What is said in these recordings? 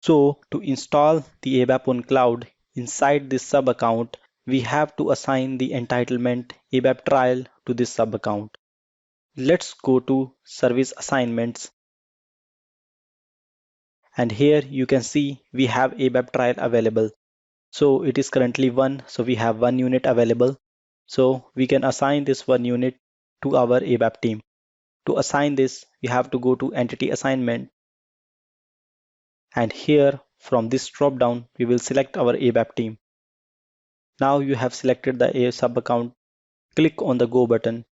So to install the ABAP on cloud inside this sub account, we have to assign the entitlement ABAP trial to this sub account. Let's go to service assignments. And here you can see we have ABAP trial available. So it is currently 1. So we have 1 unit available. So we can assign this 1 unit to our ABAP team. To assign this, we have to go to entity assignment. And here from this drop down, we will select our ABAP team. Now you have selected the A sub account. Click on the go button.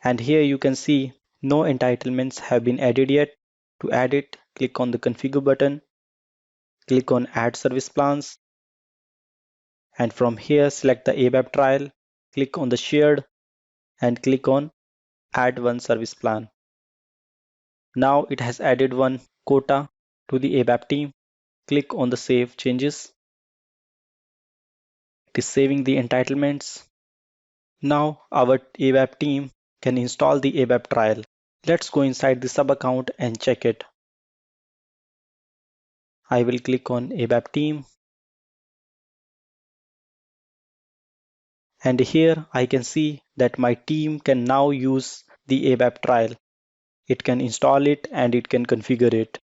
And here you can see no entitlements have been added yet. To add it, click on the configure button. Click on add service plans. And from here, select the ABAP trial. Click on the shared and click on add one service plan. Now it has added one quota to the ABAP team. Click on the save changes. It is saving the entitlements. Now our ABAP team can install the ABAP trial. Let's go inside the sub account and check it. I will click on ABAP team. And here I can see that my team can now use the ABAP trial. It can install it and it can configure it.